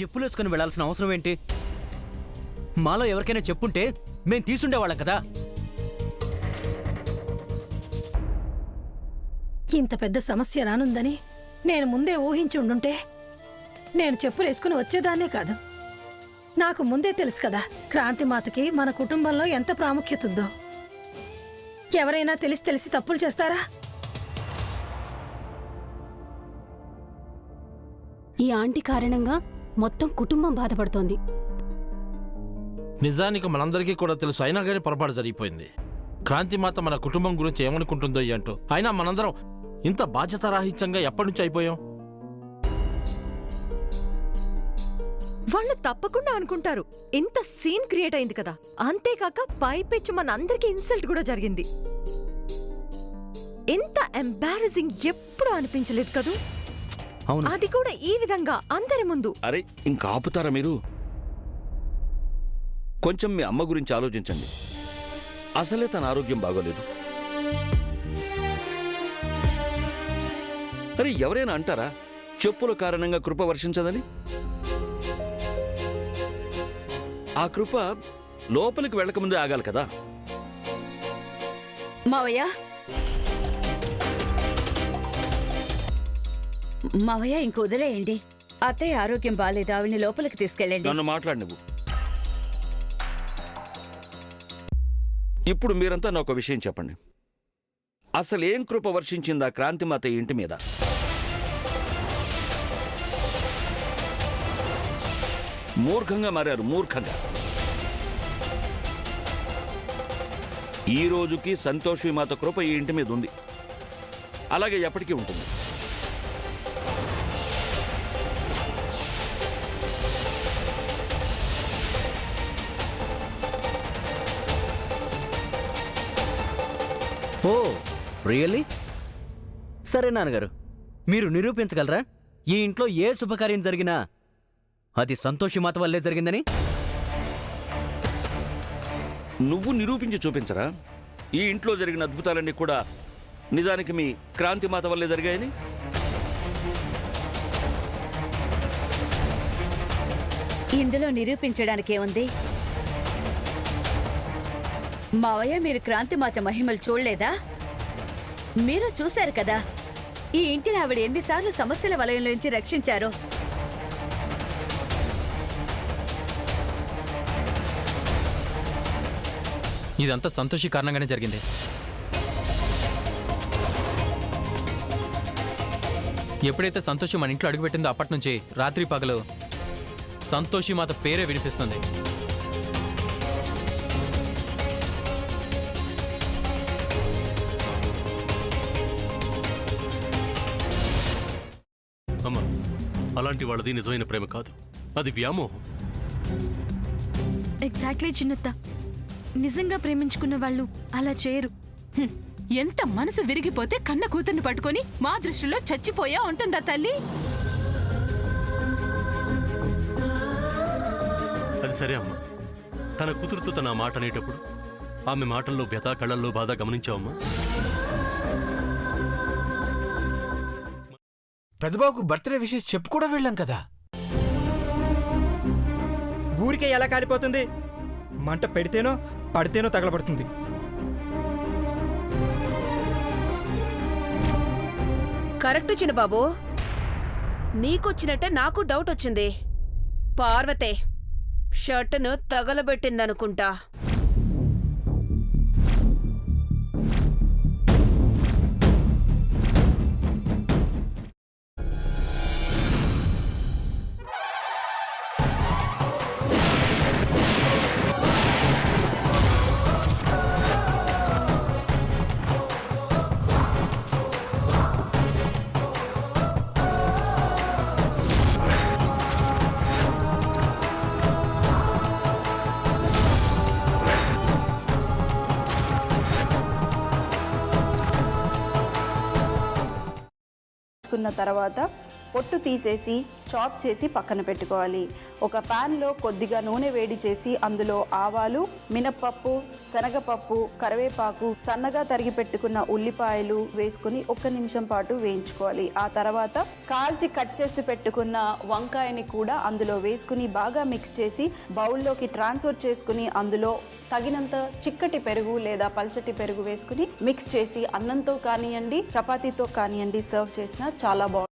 చెప్పులేసుకుని వెళ్లాల్సిన అవసరం ఏంటి? మాలో ఎవరికైనా చెప్పుంటే మేం తీసుండేవాళ్ళం కదా. ఇంత పెద్ద సమస్య రానుందని నేను ముందే ఊహించి ఉండుంటే నేను చెప్పులేసుకుని వచ్చేదాన్నే కాదు. నాకు ముందే తెలుసు కదా క్రాంతిమాతకి మన కుటుంబంలో ఎంత ప్రాముఖ్యత ఉందో. ఎవరైనా తెలిసి తప్పులు చేస్తారా? ఈ ఆంటీ కారణంగా మొత్తం కుటుంబం బాధపడుతోంది. నిజానికి మనందరికీ కూడా తెలుసు, అయినా కానీ పొరపాటు జరిగిపోయింది. క్రాంతిమాత మన కుటుంబం గురించి ఏమనుకుంటుందో అంటూ. అయినా మనందరం ఇంత బాధ్యతారాహిత్యంగా ఎప్పటి నుంచి అయిపోయాం? వాళ్ళు తప్పకుండా అనుకుంటారు. ఇంత సీన్ క్రియేట్ అయింది కదా. అంతేకాక పైపెచ్చు మన అందరికి ఇన్సల్ట్ కూడా జరిగింది. ఇంత ఎంబారసింగ్ ఎప్పుడు అనిపించలేదు కదూ. అది కూడా ఈ విధంగా అందరి ముందు. అరే ఇంకా ఆపుతారా మీరు? కొంచెం మీ అమ్మ గురించి ఆలోచించండి. అసలే తన ఆరోగ్యం బాగోలేదు. అరే ఎవరైనా అంటారా చెప్పుల కారణంగా కృప వర్షించదని? ఆ కృప లోపలికి వెళ్ళకముందే ఆగాలి కదా. మావయ్య ఇంక వదిలేయండి. అత్తయ్య ఆరోగ్యం బాగాలేదు, ఆవిడ్ని లోపలికి తీసుకెళ్ళండి. నన్ను మాట్లాడి నువ్వు. ఇప్పుడు మీరంతా నాకు విషయం చెప్పండి. అసలు ఏం కృప వర్షించిందా క్రాంతిమాత ఇంటి మీద? మూర్ఖంగా మారారు, మూర్ఖంగా. ఈ రోజుకి సంతోషి మాత కృప ఈ ఇంటి మీద ఉంది, అలాగే ఎప్పటికీ ఉంటుంది. ఓ రియల్లీ? సరే నాన్నగారు, మీరు నిరూపించగలరా ఈ ఇంట్లో ఏ శుభకార్యం జరిగినా అది సంతోషిమాత వల్లే జరిగిందని? నువ్వు నిరూపించి చూపించరా ఈ ఇంట్లో జరిగిన అద్భుతాలన్నీ కూడా నిజానికి మీ క్రాంతిమాత వల్లే జరిగాయని? ఇందులో నిరూపించడానికి ఏముంది? మావయ్య, మీరు క్రాంతిమాత మహిమలు చూడలేదా? మీరు చూశారు కదా ఈ ఇంటిని ఆవిడ ఎన్నిసార్లు సమస్యల వలయంలోంచి రక్షించారు. ఇదంతా సంతోషి కారణంగానే జరిగింది. ఎప్పుడైతే సంతోషి మన ఇంట్లో అడుగుపెట్టిందో అప్పటి నుంచి రాత్రి పగలు సంతోషి మాత పేరే వినిపిస్తుంది. అమ్మా, అలాంటి వాళ్ళది నిజమైన ప్రేమ కాదు, అది వ్యామోహం. ఎగ్జాక్ట్లీ చిన్నత్త, నిజంగా ప్రేమించుకున్న వాళ్ళు అలా చేయరు. ఎంత మనసు విరిగిపోతే కన్న కూతుర్ని పట్టుకొని మా దృష్టిలో చచ్చిపోయా ఉంటుందా తల్లి? అది సరే అమ్మా, తన కూతురుతో తన మాట అనేటప్పుడు ఆమె మాటల్లో వ్యథ, కళ్ళల్లో బాధ గమనించావమ్మా? పెద్దబాబుకు బర్త్డే విషెస్ చెప్పు కూడా వెళ్ళాం కదా. ఊరికే ఎలా కాలిపోతుంది? మంట పెడితేనో పడితేనో తగలబడుతుంది. కరెక్ట్ చిన్నబాబు, నీకొచ్చినట్టే నాకు డౌట్ వచ్చింది. పార్వతే షర్టును తగలబెట్టిందనుకుంటా. తర్వాత పొట్టు తీసేసి చాప్ చేసి పక్కన పెట్టుకోవాలి. ఒక ప్యాన్లో కొద్దిగా నూనె వేడి చేసి అందులో ఆవాలు, మినప్పప్పు, శనగపప్పు, కరివేపాకు, సన్నగా తరిగి పెట్టుకున్న ఉల్లిపాయలు వేసుకుని 1 నిమిషం పాటు వేయించుకోవాలి. ఆ తర్వాత కాల్చి కట్ చేసి పెట్టుకున్న వంకాయని కూడా అందులో వేసుకుని బాగా మిక్స్ చేసి బౌల్లోకి ట్రాన్స్ఫర్ చేసుకుని అందులో తగినంత చిక్కటి పెరుగు లేదా పల్చటి పెరుగు వేసుకుని మిక్స్ చేసి అన్నంతో కానివ్వండి, చపాతీతో కానివ్వండి సర్వ్ చేసినా చాలా బాగుంటుంది.